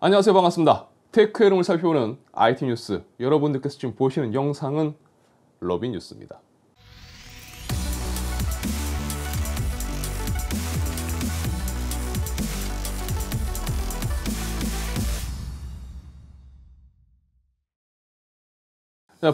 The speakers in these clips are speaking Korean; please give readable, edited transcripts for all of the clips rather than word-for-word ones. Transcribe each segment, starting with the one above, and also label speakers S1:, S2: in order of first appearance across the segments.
S1: 안녕하세요, 반갑습니다. 테크의 흐름을 살펴보는 IT 뉴스. 여러분들께서 지금 보시는 영상은 러빈 뉴스입니다.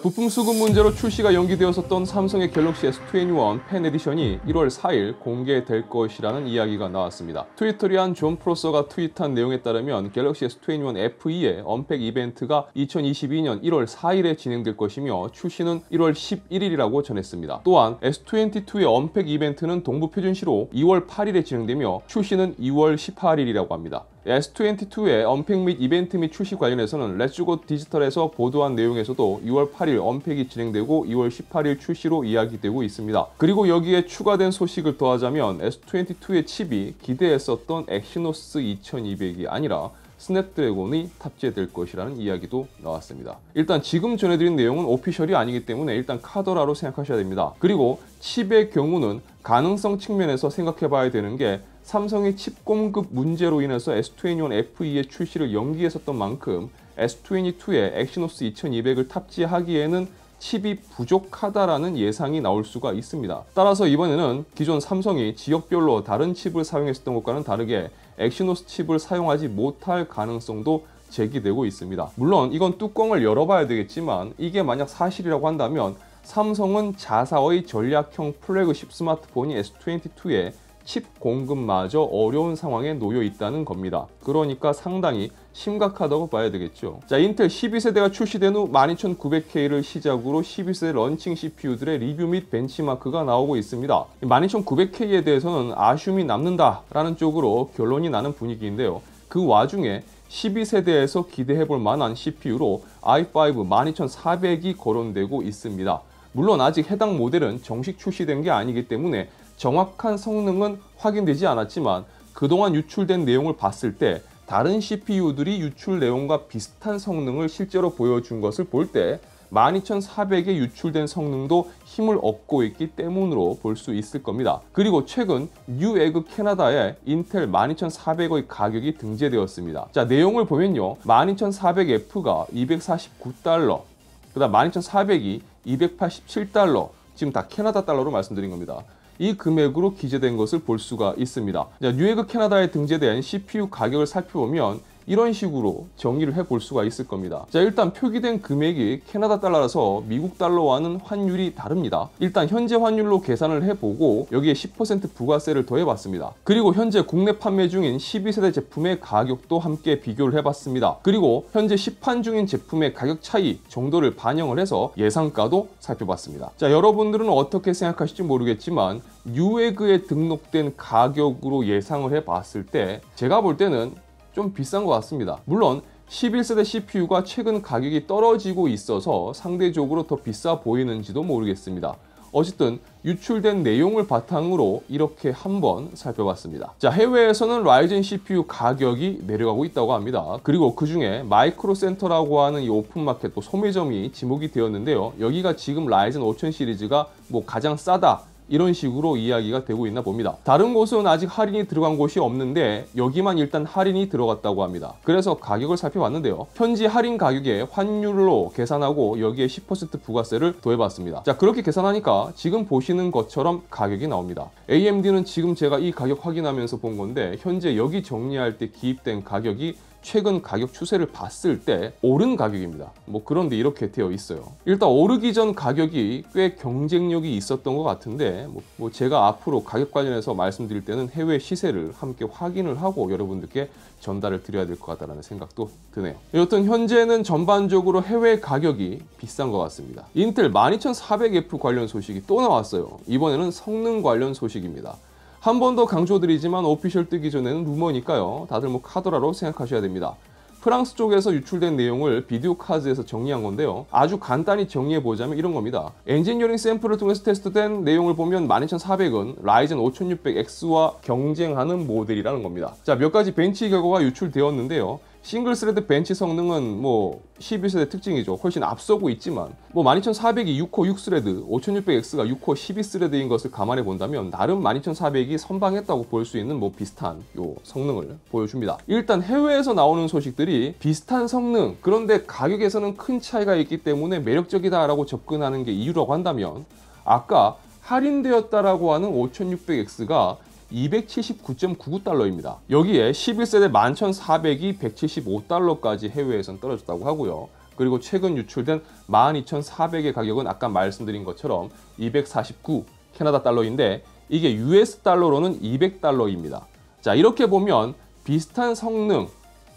S1: 부품 수급 문제로 출시가 연기되었었던 삼성의 갤럭시 S21 펜 에디션이 1월 4일 공개될 것이라는 이야기가 나왔습니다. 트위터리한 존 프로서가 트윗한 내용에 따르면 갤럭시 S21 FE의 언팩 이벤트가 2022년 1월 4일에 진행될 것이며 출시는 1월 11일이라고 전했습니다. 또한 S22의 언팩 이벤트는 동부 표준시로 2월 8일에 진행되며 출시는 2월 18일이라고 합니다. S22의 언팩 및 이벤트 및 출시 관련해서는 렛츠고 디지털에서 보도한 내용에서도 2월 8일 언팩이 진행되고 2월 18일 출시로 이야기되고 있습니다. 그리고 여기에 추가된 소식을 더하자면 S22의 칩이 기대했었던 엑시노스 2200이 아니라 스냅드래곤이 탑재될 것이라는 이야기도 나왔습니다. 일단 지금 전해드린 내용은 오피셜이 아니기 때문에 일단 카더라로 생각하셔야 됩니다. 그리고 칩의 경우는 가능성 측면에서 생각해봐야 되는 게 삼성의 칩 공급 문제로 인해서 S21 FE의 출시를 연기했었던 만큼 S22에 엑시노스 2200을 탑재하기에는 칩이 부족하다라는 예상이 나올 수가 있습니다. 따라서 이번에는 기존 삼성이 지역별로 다른 칩을 사용했었던 것과는 다르게 엑시노스 칩을 사용하지 못할 가능성도 제기되고 있습니다. 물론 이건 뚜껑을 열어봐야 되겠지만 이게 만약 사실이라고 한다면 삼성은 자사의 전략형 플래그십 스마트폰이 S22에 칩 공급마저 어려운 상황에 놓여 있다는 겁니다. 그러니까 상당히 심각하다고 봐야 되겠죠. 자, 인텔 12세대가 출시된 후 12900K를 시작으로 12세대 런칭 CPU들의 리뷰 및 벤치마크가 나오고 있습니다. 12900K에 대해서는 아쉬움이 남는다라는 쪽으로 결론이 나는 분위기인데요. 그 와중에 12세대에서 기대해볼 만한 CPU로 i5 12400이 거론되고 있습니다. 물론 아직 해당 모델은 정식 출시된 게 아니기 때문에 정확한 성능은 확인되지 않았지만 그동안 유출된 내용을 봤을 때 다른 CPU들이 유출 내용과 비슷한 성능을 실제로 보여준 것을 볼 때 12400의 유출된 성능도 힘을 얻고 있기 때문으로 볼 수 있을 겁니다. 그리고 최근 뉴에그 캐나다에 인텔 12400의 가격이 등재되었습니다. 자, 내용을 보면요. 12400F가 $249, 그 다음 12400이 $287, 지금 다 캐나다 달러로 말씀드린 겁니다. 이 금액으로 기재된 것을 볼 수가 있습니다. 뉴에그 캐나다에 등재된 CPU 가격을 살펴보면 이런 식으로 정의를 해볼 수가 있을 겁니다. 자, 일단 표기된 금액이 캐나다 달러라서 미국 달러와는 환율이 다릅니다. 일단 현재 환율로 계산을 해보고 여기에 10% 부가세를 더해봤습니다. 그리고 현재 국내 판매 중인 12세대 제품의 가격도 함께 비교를 해봤습니다. 그리고 현재 시판 중인 제품의 가격 차이 정도를 반영을 해서 예상가도 살펴봤습니다. 자, 여러분들은 어떻게 생각하실지 모르겠지만 뉴에그에 등록된 가격으로 예상을 해봤을 때 제가 볼 때는 좀 비싼 것 같습니다. 물론 11세대 CPU가 최근 가격이 떨어지고 있어서 상대적으로 더 비싸 보이는지도 모르겠습니다. 어쨌든 유출된 내용을 바탕으로 이렇게 한번 살펴봤습니다. 자, 해외에서는 라이젠 CPU 가격이 내려가고 있다고 합니다. 그리고 그 중에 마이크로 센터라고 하는 이 오픈마켓 또 소매점이 지목이 되었는데요. 여기가 지금 라이젠 5000 시리즈가 가장 싸다, 이런 식으로 이야기가 되고 있나 봅니다. 다른 곳은 아직 할인이 들어간 곳이 없는데 여기만 일단 할인이 들어갔다고 합니다. 그래서 가격을 살펴봤는데요. 현지 할인 가격에 환율로 계산하고 여기에 10% 부가세를 더해봤습니다. 자, 그렇게 계산하니까 지금 보시는 것처럼 가격이 나옵니다. AMD는 지금 제가 이 가격 확인하면서 본 건데 현재 여기 정리할 때 기입된 가격이 최근 가격 추세를 봤을 때 오른 가격입니다. 그런데 이렇게 되어 있어요. 일단 오르기 전 가격이 꽤 경쟁력이 있었던 것 같은데 제가 앞으로 가격 관련해서 말씀드릴 때는 해외 시세를 함께 확인을 하고 여러분들께 전달을 드려야 될 것 같다는 생각도 드네요. 여튼 현재는 전반적으로 해외 가격이 비싼 것 같습니다. 인텔 12400F 관련 소식이 또 나왔어요. 이번에는 성능 관련 소식입니다. 한 번 더 강조드리지만 오피셜 뜨기 전에는 루머니까요. 다들 카더라로 생각하셔야 됩니다. 프랑스 쪽에서 유출된 내용을 비디오 카드에서 정리한 건데요. 아주 간단히 정리해보자면 이런 겁니다. 엔지니어링 샘플을 통해서 테스트된 내용을 보면 12400은 라이젠 5600X와 경쟁하는 모델이라는 겁니다. 자, 몇 가지 벤치 결과가 유출되었는데요. 싱글 스레드 벤치 성능은 뭐 12세대 특징이죠. 훨씬 앞서고 있지만 뭐 12400이 6코 6스레드, 5600X가 6코 12스레드인 것을 감안해 본다면 나름 12400이 선방했다고 볼 수 있는 뭐 비슷한 요 성능을 보여줍니다. 일단 해외에서 나오는 소식들이 비슷한 성능, 그런데 가격에서는 큰 차이가 있기 때문에 매력적이다라고 접근하는 게 이유라고 한다면, 아까 할인되었다라고 하는 5600X가 279.99달러입니다. 여기에 11세대 11400이 175달러까지 해외에선 떨어졌다고 하고요. 그리고 최근 유출된 12400의 가격은 아까 말씀드린 것처럼 249 캐나다 달러인데 이게 US 달러로는 200달러입니다. 자, 이렇게 보면 비슷한 성능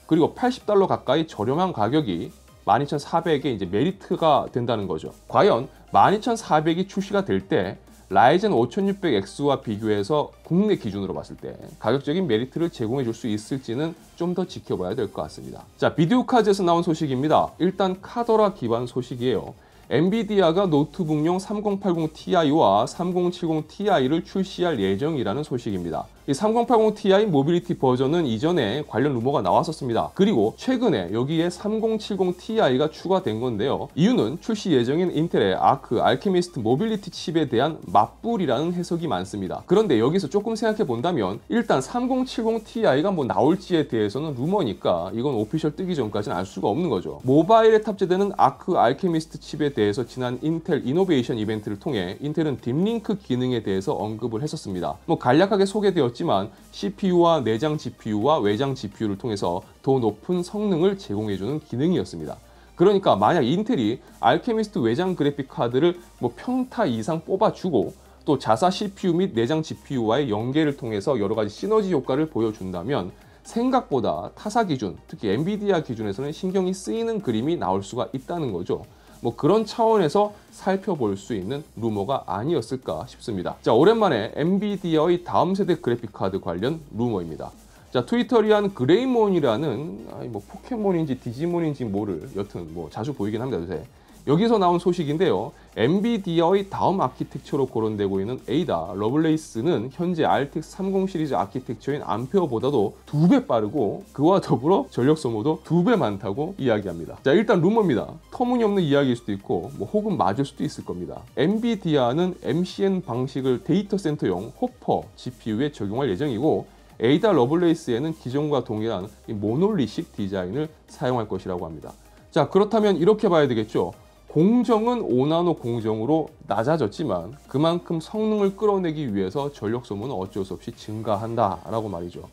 S1: 그리고 80달러 가까이 저렴한 가격이 12400에 이제 메리트가 된다는 거죠. 과연 12400이 출시가 될 때 라이젠 5600X와 비교해서 국내 기준으로 봤을 때 가격적인 메리트를 제공해 줄 수 있을지는 좀 더 지켜봐야 될 것 같습니다. 자, 비디오카즈에서 나온 소식입니다. 일단 카더라 기반 소식이에요. 엔비디아가 노트북용 3080 Ti와 3070 Ti를 출시할 예정이라는 소식입니다. 이 3080 Ti 모빌리티 버전은 이전에 관련 루머가 나왔었습니다. 그리고 최근에 여기에 3070 Ti가 추가된 건데요. 이유는 출시 예정인 인텔의 아크 알케미스트 모빌리티 칩에 대한 맞불이라는 해석이 많습니다. 그런데 여기서 조금 생각해 본다면 일단 3070 Ti가 뭐 나올지에 대해서는 루머니까 이건 오피셜 뜨기 전까지는 알 수가 없는 거죠. 모바일에 탑재되는 아크 알케미스트 칩에 대해서 지난 인텔 이노베이션 이벤트를 통해 인텔은 딥링크 기능에 대해서 언급을 했었습니다. 뭐 간략하게 소개되었지만 CPU와 내장 GPU와 외장 GPU를 통해서 더 높은 성능을 제공해주는 기능이었습니다. 그러니까 만약 인텔이 알케미스트 외장 그래픽 카드를 뭐 평타 이상 뽑아주고 또 자사 CPU 및 내장 GPU와의 연계를 통해서 여러 가지 시너지 효과를 보여준다면 생각보다 타사 기준, 특히 엔비디아 기준에서는 신경이 쓰이는 그림이 나올 수가 있다는 거죠. 뭐 그런 차원에서 살펴볼 수 있는 루머가 아니었을까 싶습니다. 자, 오랜만에 엔비디아의 다음 세대 그래픽카드 관련 루머입니다. 자, 트위터리안 그레이몬이라는 뭐 포켓몬인지 디지몬인지 모를 여튼 뭐 자주 보이긴 합니다, 요새. 여기서 나온 소식인데요. 엔비디아의 다음 아키텍처로 거론되고 있는 에이다 러블레이스는 현재 RTX 30 시리즈 아키텍처인 암페어보다도 2배 빠르고 그와 더불어 전력 소모도 2배 많다고 이야기합니다. 자, 일단 루머입니다. 터무니없는 이야기일 수도 있고 뭐 혹은 맞을 수도 있을 겁니다. 엔비디아는 MCN 방식을 데이터 센터용 호퍼 GPU에 적용할 예정이고 에이다 러블레이스에는 기존과 동일한 모놀리식 디자인을 사용할 것이라고 합니다. 자, 그렇다면 이렇게 봐야 되겠죠. 공정은 5나노 공정으로 낮아졌지만 그만큼 성능을 끌어내기 위해서 전력 소모는 어쩔 수 없이 증가한다라고 말이죠.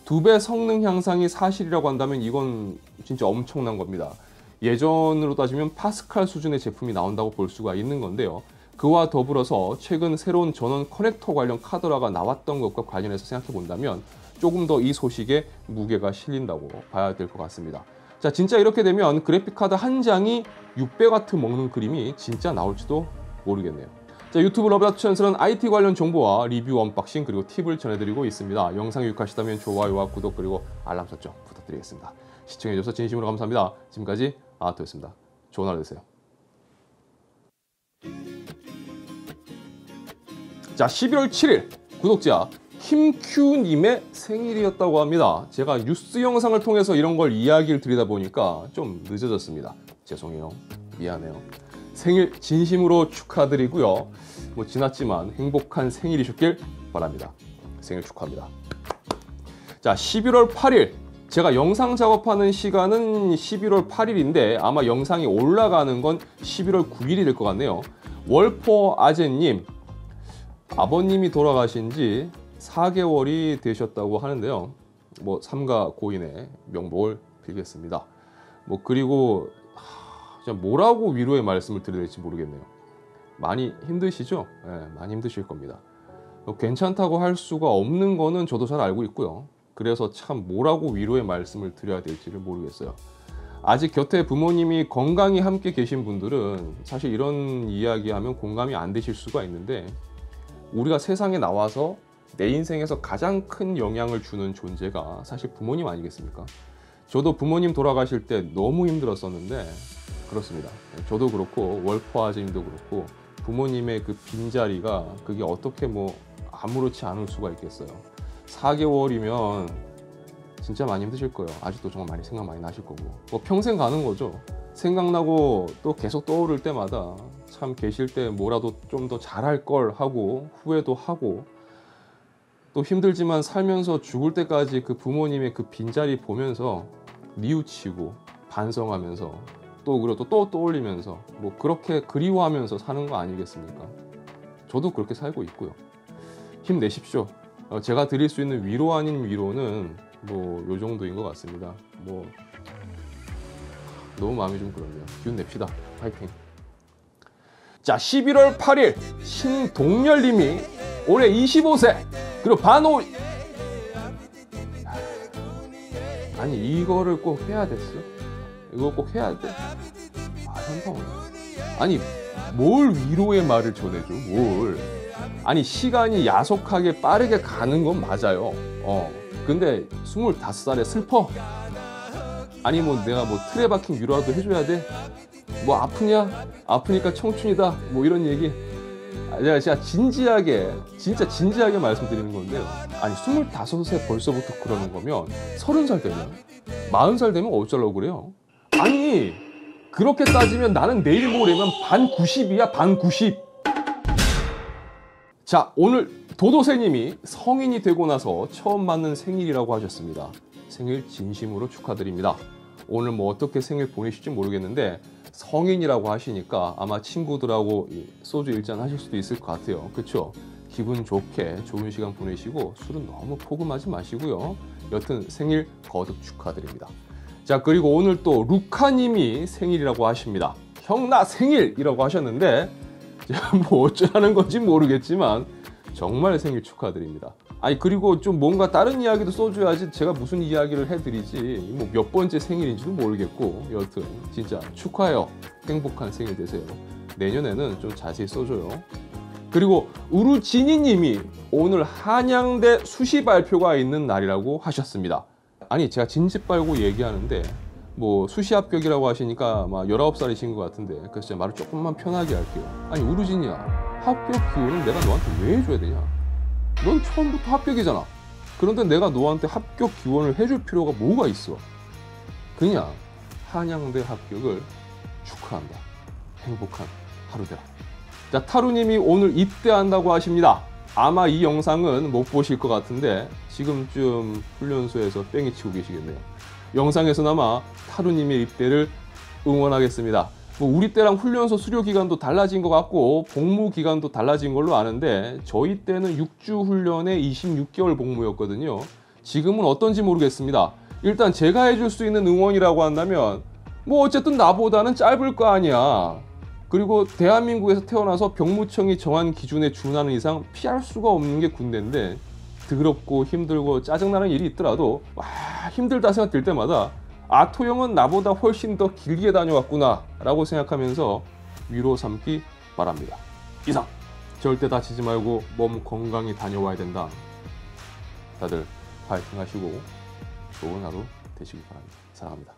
S1: 2배 성능 향상이 사실이라고 한다면 이건 진짜 엄청난 겁니다. 예전으로 따지면 파스칼 수준의 제품이 나온다고 볼 수가 있는 건데요. 그와 더불어서 최근 새로운 전원 커넥터 관련 카더라가 나왔던 것과 관련해서 생각해 본다면 조금 더 이 소식에 무게가 실린다고 봐야 될 것 같습니다. 자, 진짜 이렇게 되면 그래픽카드 한 장이 600W 먹는 그림이 진짜 나올지도 모르겠네요. 자, 유튜브 러브다트 채널에서는 IT 관련 정보와 리뷰, 언박싱 그리고 팁을 전해드리고 있습니다. 영상이 유익하시다면 좋아요와 구독 그리고 알람 설정 부탁드리겠습니다. 시청해주셔서 진심으로 감사합니다. 지금까지 아토였습니다. 좋은 하루 되세요. 자, 11월 7일 구독자 김큐님의 생일이었다고 합니다. 제가 뉴스 영상을 통해서 이런 걸 이야기를 드리다 보니까 좀 늦어졌습니다. 죄송해요. 미안해요. 생일 진심으로 축하드리고요. 뭐 지났지만 행복한 생일이셨길 바랍니다. 생일 축하합니다. 자, 11월 8일 제가 영상 작업하는 시간은 11월 8일인데 아마 영상이 올라가는 건 11월 9일이 될 것 같네요. 월포 아재님, 아버님이 돌아가신 지 4개월이 되셨다고 하는데요. 뭐 삼가 고인의 명복을 빌겠습니다. 뭐 그리고 뭐라고 위로의 말씀을 드려야 될지 모르겠네요. 많이 힘드시죠? 네, 많이 힘드실 겁니다. 괜찮다고 할 수가 없는 거는 저도 잘 알고 있고요. 그래서 참 뭐라고 위로의 말씀을 드려야 될지를 모르겠어요. 아직 곁에 부모님이 건강히 함께 계신 분들은 사실 이런 이야기하면 공감이 안 되실 수가 있는데 우리가 세상에 나와서 내 인생에서 가장 큰 영향을 주는 존재가 사실 부모님 아니겠습니까? 저도 부모님 돌아가실 때 너무 힘들었었는데 그렇습니다. 저도 그렇고 월포 아재님도 그렇고 부모님의 그 빈자리가 그게 어떻게 뭐 아무렇지 않을 수가 있겠어요. 4개월이면 진짜 많이 힘드실 거예요. 아직도 정말 많이 생각 많이 나실 거고. 뭐 평생 가는 거죠. 생각나고 또 계속 떠오를 때마다 참 계실 때 뭐라도 좀 더 잘할 걸 하고 후회도 하고, 또 힘들지만 살면서 죽을 때까지 그 부모님의 그 빈자리 보면서 뉘우치고 반성하면서 또 그리고 또 떠올리면서 뭐 그렇게 그리워하면서 사는 거 아니겠습니까? 저도 그렇게 살고 있고요. 힘내십시오. 제가 드릴 수 있는 위로 아닌 위로는 뭐 요 정도인 것 같습니다. 뭐 너무 마음이 좀 그러네요. 기운 냅시다. 파이팅. 자, 11월 8일 신동열님이 올해 25세 그리고 반오. 아니 이거를 꼭 해야 됐어? 이거 꼭 해야 돼? 현성. 아니 뭘 위로의 말을 전해줘? 뭘? 아니 시간이 야속하게 빠르게 가는 건 맞아요. 근데 25살에 슬퍼? 아니 뭐 내가 뭐 틀에 박힌 위로라도 해줘야 돼? 뭐 아프냐? 아프니까 청춘이다. 뭐 이런 얘기. 제가 진짜 진지하게 말씀드리는 건데요. 아니 25세 벌써부터 그러는 거면 30살 되면 40살 되면 어쩌려고 그래요? 아니 그렇게 따지면 나는 내일 모레면 반 90이야. 반 90. 자, 오늘 도도새님이 성인이 되고 나서 처음 맞는 생일이라고 하셨습니다. 생일 진심으로 축하드립니다. 오늘 뭐 어떻게 생일 보내실지 모르겠는데 성인이라고 하시니까 아마 친구들하고 소주 일잔 하실 수도 있을 것 같아요. 그쵸? 기분 좋게 좋은 시간 보내시고 술은 너무 포금하지 마시고요. 여튼 생일 거듭 축하드립니다. 자, 그리고 오늘 또 루카님이 생일이라고 하십니다. 형 나 생일이라고 하셨는데 뭐 어쩌라는 건지 모르겠지만 정말 생일 축하드립니다. 아니 그리고 좀 뭔가 다른 이야기도 써줘야지 제가 무슨 이야기를 해드리지 뭐 몇 번째 생일인지도 모르겠고, 여튼 진짜 축하해요. 행복한 생일 되세요. 내년에는 좀 자세히 써줘요. 그리고 우루지니님이 오늘 한양대 수시 발표가 있는 날이라고 하셨습니다. 아니 제가 진지 빨고 얘기하는데 뭐 수시 합격이라고 하시니까 아마 19살이신 것 같은데 그래서 제가 말을 조금만 편하게 할게요. 아니 우루지니야, 합격 기호는 내가 너한테 왜 해줘야 되냐? 넌 처음부터 합격이잖아. 그런데 내가 너한테 합격 기원을 해줄 필요가 뭐가 있어? 그냥 한양대 합격을 축하한다. 행복한 하루 되라. 자, 타루님이 오늘 입대한다고 하십니다. 아마 이 영상은 못 보실 것 같은데 지금쯤 훈련소에서 뺑이 치고 계시겠네요. 영상에서나마 타루님의 입대를 응원하겠습니다. 뭐 우리 때랑 훈련소 수료 기간도 달라진 것 같고 복무 기간도 달라진 걸로 아는데 저희 때는 6주 훈련에 26개월 복무였거든요. 지금은 어떤지 모르겠습니다. 일단 제가 해줄 수 있는 응원이라고 한다면 뭐 어쨌든 나보다는 짧을 거 아니야. 그리고 대한민국에서 태어나서 병무청이 정한 기준에 준하는 이상 피할 수가 없는 게 군대인데 더럽고 힘들고 짜증나는 일이 있더라도 와 힘들다 생각될 때마다 아토형은 나보다 훨씬 더 길게 다녀왔구나 라고 생각하면서 위로 삼기 바랍니다. 이상! 절대 다치지 말고 몸 건강히 다녀와야 된다. 다들 파이팅 하시고 좋은 하루 되시기 바랍니다. 사랑합니다.